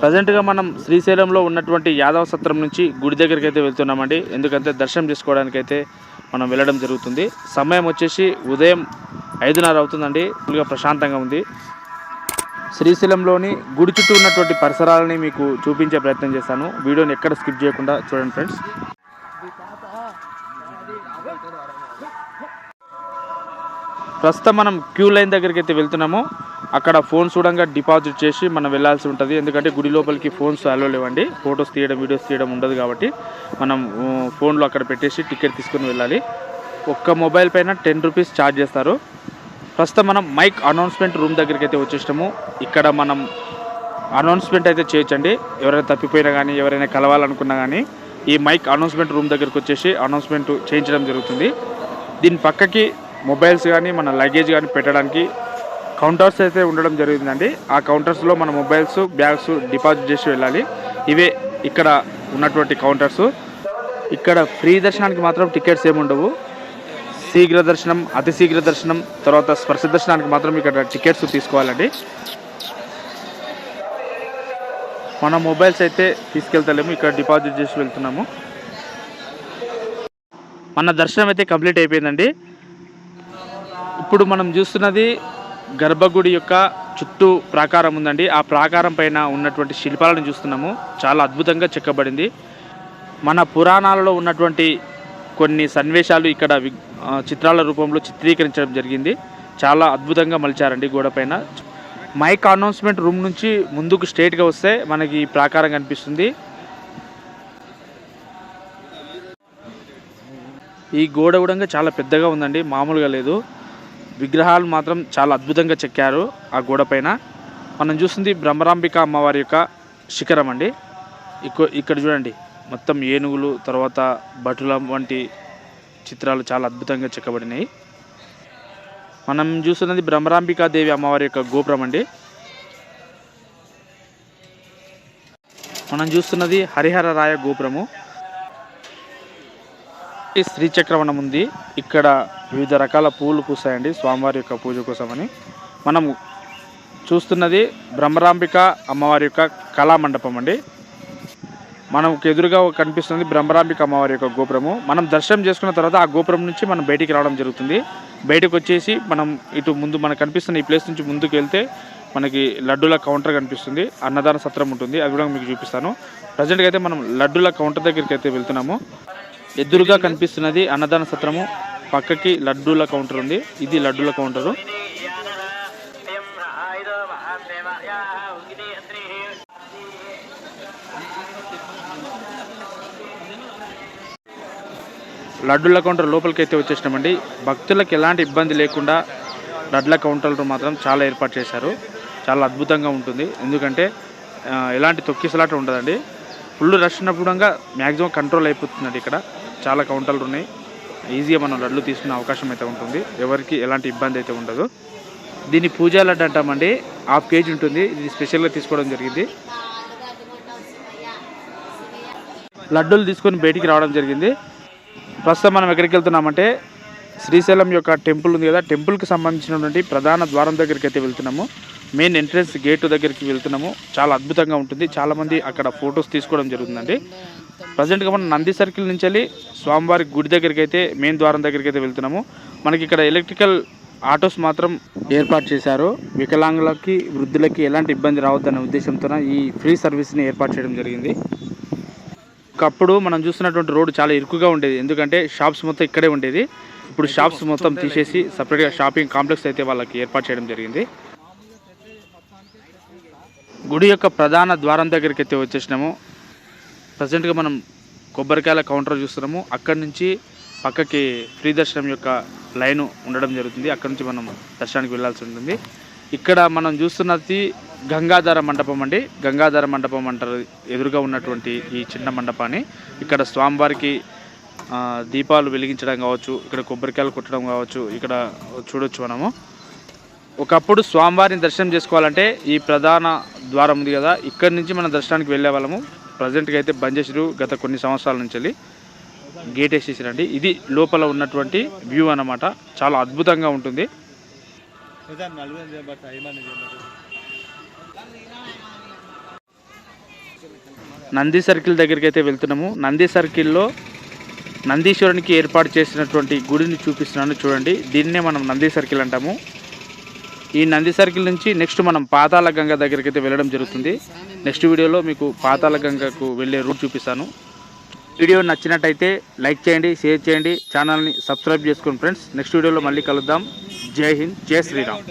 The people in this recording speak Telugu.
ప్రజెంట్గా మనం శ్రీశైలంలో ఉన్నటువంటి యాదవ సత్రం నుంచి గుడి దగ్గరికి అయితే వెళ్తున్నామండి. ఎందుకంటే దర్శనం చేసుకోవడానికి అయితే మనం వెళ్ళడం జరుగుతుంది. సమయం వచ్చేసి ఉదయం 5:30 అవుతుందండి. ఫుల్గా ప్రశాంతంగా ఉంది. శ్రీశైలంలోని గుడి చుట్టూ ఉన్నటువంటి పరిసరాలని మీకు చూపించే ప్రయత్నం చేస్తాను. వీడియోని ఎక్కడ స్కిప్ చేయకుండా చూడండి ఫ్రెండ్స్. ప్రస్తుతం మనం క్యూ లైన్ దగ్గరికి అయితే వెళ్తున్నాము. అక్కడ ఫోన్ చూడంగా డిపాజిట్ చేసి మనం వెళ్ళాల్సి ఉంటుంది. ఎందుకంటే గుడి లోపలికి ఫోన్స్ అలో లేవండి. ఫొటోస్ తీయడం, వీడియోస్ తీయడం ఉండదు కాబట్టి మనం ఫోన్లో అక్కడ పెట్టేసి టికెట్ తీసుకుని వెళ్ళాలి. ఒక్క మొబైల్ పైన 10 రూపీస్ ఛార్జ్ చేస్తారు. ప్రస్తుతం మనం మైక్ అనౌన్స్మెంట్ రూమ్ దగ్గరికి అయితే వచ్చేసాము. ఇక్కడ మనం అనౌన్స్మెంట్ అయితే చేయొచ్చండి. ఎవరైనా తప్పిపోయినా కానీ, ఎవరైనా కలవాలనుకున్నా కానీ ఈ మైక్ అనౌన్స్మెంట్ రూమ్ దగ్గరికి వచ్చేసి అనౌన్స్మెంట్ చేయించడం జరుగుతుంది. దీని పక్కకి మొబైల్స్ కానీ, మన లగేజ్ కానీ పెట్టడానికి కౌంటర్స్ అయితే ఉండడం జరుగుతుందండి. ఆ కౌంటర్స్లో మన మొబైల్స్, బ్యాగ్స్ డిపాజిట్ చేసి వెళ్ళాలి. ఇవే ఇక్కడ ఉన్నటువంటి కౌంటర్స్. ఇక్కడ ఫ్రీ దర్శనానికి మాత్రం టికెట్స్ ఏమి ఉండవు. శీఘ్ర దర్శనం, అతి శీఘ్ర దర్శనం, తర్వాత స్పర్శ దర్శనానికి మాత్రం ఇక్కడ టికెట్స్ తీసుకోవాలండి. మన మొబైల్స్ అయితే తీసుకెళ్తలేము, ఇక్కడ డిపాజిట్ చేసి వెళ్తున్నాము. మన దర్శనం అయితే కంప్లీట్ అయిపోయిందండి. ఇప్పుడు మనం చూస్తున్నది గర్భగుడి యొక్క చుట్టూ ప్రాకారం ఉందండి. ఆ ప్రాకారం పైన ఉన్నటువంటి శిల్పాలను చూస్తున్నాము. చాలా అద్భుతంగా చెక్కబడింది. మన పురాణాలలో ఉన్నటువంటి కొన్ని సన్నివేశాలు ఇక్కడ చిత్రాల రూపంలో చిత్రీకరించడం జరిగింది. చాలా అద్భుతంగా మలిచారండి గోడ పైన. మైక్ అనౌన్స్మెంట్ రూమ్ నుంచి ముందుకు స్ట్రైట్గా వస్తే మనకి ఈ ప్రాకారం కనిపిస్తుంది. ఈ గోడ కూడా చాలా పెద్దగా ఉందండి, మామూలుగా లేదు. విగ్రహాలు మాత్రం చాలా అద్భుతంగా చెక్కారు ఆ గోడ పైన. మనం చూస్తుంది బ్రహ్మరాంబిక అమ్మవారి యొక్క శిఖరం అండి. ఇక్కడ చూడండి, మొత్తం ఏనుగులు, తర్వాత భటుల వంటి చిత్రాలు చాలా అద్భుతంగా చెక్కబడినాయి. మనం చూస్తున్నది బ్రహ్మరాంబికాదేవి అమ్మవారి యొక్క గోపురం అండి. మనం చూస్తున్నది హరిహర రాయ గోపురము. ఈ శ్రీచక్రవనం ఉంది. ఇక్కడ వివిధ రకాల పూలు పూసాయండి స్వామివారి యొక్క పూజ కోసమని. మనం చూస్తున్నది బ్రహ్మరాంబిక అమ్మవారి యొక్క కళామండపం అండి. మనకు ఎదురుగా కనిపిస్తుంది బ్రహ్మరాంబిక అమ్మవారి యొక్క గోపురము. మనం దర్శనం చేసుకున్న తర్వాత ఆ గోపురం నుంచి మనం బయటికి రావడం జరుగుతుంది. బయటకు వచ్చేసి మనం ఇటు ముందు మనకు కనిపిస్తున్న ఈ ప్లేస్ నుంచి ముందుకు వెళ్తే మనకి లడ్డూల కౌంటర్ కనిపిస్తుంది. అన్నదాన సత్రం ఉంటుంది, అది కూడా మీకు చూపిస్తాను. ప్రజెంట్గా అయితే మనం లడ్డూల కౌంటర్ దగ్గరికి అయితే వెళ్తున్నాము. ఎదురుగా కనిపిస్తున్నది అన్నదాన సత్రము, పక్కకి లడ్డూల కౌంటర్ ఉంది. ఇది లడ్డూల కౌంటరు. లడ్డూల కౌంటర్ లోపలికి అయితే వచ్చేసినామండి. భక్తులకు ఎలాంటి ఇబ్బంది లేకుండా లడ్ల కౌంటర్లు మాత్రం చాలా ఏర్పాటు చేశారు. చాలా అద్భుతంగా ఉంటుంది. ఎందుకంటే ఎలాంటి తొక్కిసలాట ఉండదండి. ఫుల్ రష్ ఉన్నప్పుడు మ్యాక్సిమం కంట్రోల్ అయిపోతుందండి. ఇక్కడ చాలా కౌంటర్లు ఉన్నాయి. ఈజీగా మనం లడ్లు తీసుకునే అవకాశం అయితే ఉంటుంది. ఎవరికి ఎలాంటి ఇబ్బంది అయితే ఉండదు. దీన్ని పూజా లడ్డు అంటామండి. 1/2 kg ఉంటుంది. ఇది స్పెషల్గా తీసుకోవడం జరిగింది. లడ్డూలు తీసుకొని బయటికి రావడం జరిగింది. ప్రస్తుతం మనం ఎక్కడికి వెళ్తున్నామంటే శ్రీశైలం యొక్క టెంపుల్ ఉంది కదా, టెంపుల్కి సంబంధించినటువంటి ప్రధాన ద్వారం దగ్గరికి అయితే వెళ్తున్నాము. మెయిన్ ఎంట్రన్స్ గేటు దగ్గరికి వెళ్తున్నాము. చాలా అద్భుతంగా ఉంటుంది. చాలామంది అక్కడ ఫొటోస్ తీసుకోవడం జరుగుతుందండి. ప్రజెంట్గా మనం నంది సర్కిల్ నుంచి వెళ్ళి స్వామివారి గుడి దగ్గరికి అయితే మెయిన్ ద్వారం దగ్గరికి అయితే వెళ్తున్నాము. మనకి ఇక్కడ ఎలక్ట్రికల్ ఆటోస్ మాత్రం ఏర్పాటు చేశారు. వికలాంగులకి, వృద్ధులకి ఎలాంటి ఇబ్బంది రావద్దనే ఉద్దేశంతో ఈ ఫ్రీ సర్వీస్ని ఏర్పాటు చేయడం జరిగింది. ఒకప్పుడు మనం చూస్తున్నటువంటి రోడ్డు చాలా ఇరుకుగా ఉండేది. ఎందుకంటే షాప్స్ మొత్తం ఇక్కడే ఉండేది. ఇప్పుడు షాప్స్ మొత్తం తీసేసి సపరేట్గా షాపింగ్ కాంప్లెక్స్ అయితే వాళ్ళకి ఏర్పాటు చేయడం జరిగింది. గుడి యొక్క ప్రధాన ద్వారం దగ్గరికి అయితే వచ్చేసినాము. ప్రజెంట్గా మనం కొబ్బరికాయల కౌంటర్ చూస్తున్నాము. అక్కడి నుంచి పక్కకి ఫ్రీ దర్శనం యొక్క లైన్ ఉండడం జరుగుతుంది. అక్కడి నుంచి మనం దర్శనానికి వెళ్ళాల్సి ఉంటుంది. ఇక్కడ మనం చూస్తున్నది గంగాధర మండపం అండి. గంగాధర మండపం అంటారు ఎదురుగా ఉన్నటువంటి ఈ చిన్న మండపాన్ని. ఇక్కడ స్వామివారికి దీపాలు వెలిగించడం కావచ్చు, ఇక్కడ కొబ్బరికాయలు కొట్టడం కావచ్చు, ఇక్కడ చూడొచ్చు మనము. ఒకప్పుడు స్వామివారిని దర్శనం చేసుకోవాలంటే ఈ ప్రధాన ద్వారం ఉంది కదా, ఇక్కడి నుంచి మనం దర్శనానికి వెళ్ళే వాళ్ళము. ప్రజెంట్గా అయితే బంద్ చేసిరు గత కొన్ని సంవత్సరాల నుంచి వెళ్ళి. గేట్ వేసేసిరండి. ఇది లోపల ఉన్నటువంటి వ్యూ అన్నమాట. చాలా అద్భుతంగా ఉంటుంది. నంది సర్కిల్ దగ్గరికి అయితే వెళ్తున్నాము. నంది సర్కిల్లో నందీశ్వరునికి ఏర్పాటు చేసినటువంటి గుడిని చూపిస్తున్నాను చూడండి. దీన్నే మనం నంది సర్కిల్ అంటాము. ఈ నంది సర్కిల్ నుంచి నెక్స్ట్ మనం పాతాళ గంగ దగ్గరికి అయితే వెళ్ళడం జరుగుతుంది. నెక్స్ట్ వీడియోలో మీకు పాతాళ గంగకు వెళ్ళే రూట్ చూపిస్తాను. వీడియో నచ్చినట్టయితే లైక్ చేయండి, షేర్ చేయండి, ఛానల్ని సబ్స్క్రైబ్ చేసుకోండి ఫ్రెండ్స్. నెక్స్ట్ వీడియోలో మళ్ళీ కలుద్దాం. జై హింద్, జై శ్రీరామ్.